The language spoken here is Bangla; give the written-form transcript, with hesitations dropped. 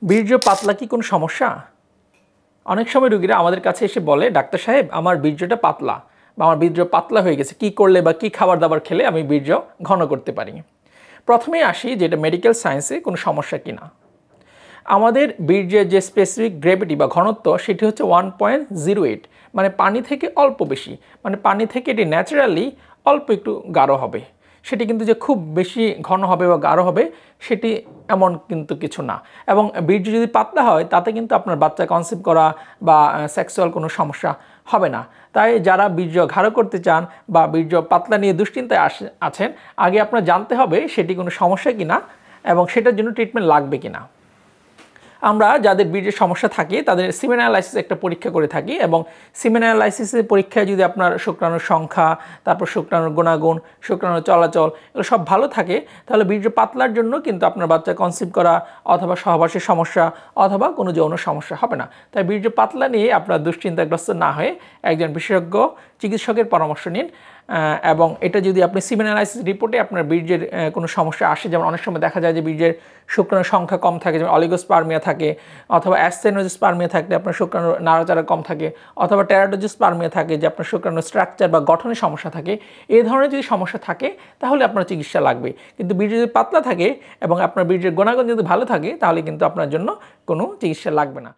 বীর্য পাতলা কি কোনো সমস্যা? অনেক সময় রোগীরা আমাদের কাছে এসে বলে, ডাক্তার সাহেব আমার বীর্যটা পাতলা বা আমার বীর্য পাতলা হয়ে গেছে। কি করলে বা কি খাবার-দাবার খেলে আমি বীর্য ঘন করতে পারি? প্রথমেই আসি যে এটা মেডিকেল সায়েন্সে কোনো সমস্যা কিনা। আমাদের বীর্যের যে স্পেসিফিক গ্র্যাভিটি বা ঘনত্ব সেটি হচ্ছে 1.08, মানে পানি থেকে অল্প বেশি, মানে পানি থেকে এটি ন্যাচারালি অল্প একটু গাঢ় হবে। সেটি কিন্তু যে খুব বেশি ঘন হবে বা গাঢ় হবে সেটি এমন কিন্তু কিছু না। এবং বীর্য যদি পাতলা হয় তাতে কিন্তু আপনার বাচ্চা কনসিভ করা বা সেক্সুয়াল কোনো সমস্যা হবে না। তাই যারা বীর্য গাঢ় করতে চান বা বীর্য পাতলা নিয়ে দুশ্চিন্তায় আছেন, আগে আপনার জানতে হবে সেটি কোনো সমস্যা কিনা এবং সেটার জন্য ট্রিটমেন্ট লাগবে কিনা। আমরা যাদের বীর্যের সমস্যা থাকে তাদের সিমেন অ্যানালাইসিস একটা পরীক্ষা করে থাকি এবং সিমেন অ্যানালাইসিসের পরীক্ষায় যদি আপনার শুক্রাণুর সংখ্যা, তারপর শুক্রাণুর গুণাগুণ, শুক্রাণুর চলাচল এগুলো সব ভালো থাকে, তাহলে বীর্য পাতলার জন্য কিন্তু আপনার বাচ্চা কনসিভ করা অথবা সহবাসের সমস্যা অথবা কোনো যৌন সমস্যা হবে না। তাই বীর্য পাতলা নিয়ে আপনার দুশ্চিন্তাগ্রস্ত না হয়ে একজন বিশেষজ্ঞ চিকিৎসকের পরামর্শ নিন। এবং এটা যদি আপনি সিমেন অ্যানালাইসিস রিপোর্টে আপনার বীর্যের কোনো সমস্যা আসে, যেমন অনেক সময় দেখা যায় যে বীর্যের শুক্রাণুর সংখ্যা কম থাকে, যেমন অলিগোস্পার্মিয়া থাকে অথবা অ্যাসথেনোজোস্পার্মিয়া থাকলে আপনার শুক্রাণুর নাড়াচাড়া কম থাকে অথবা টেরাটোজোস্পার্মিয়া থাকে যে আপনার শুক্রাণুর স্ট্রাকচার বা গঠনের সমস্যা থাকে, এই ধরনের যদি সমস্যা থাকে তাহলে আপনার চিকিৎসা লাগবে। কিন্তু বীর্য যদি পাতলা থাকে এবং আপনার বীর্যের গুণাগুণ যদি ভালো থাকে তাহলে কিন্তু আপনার জন্য কোনো চিকিৎসা লাগবে না।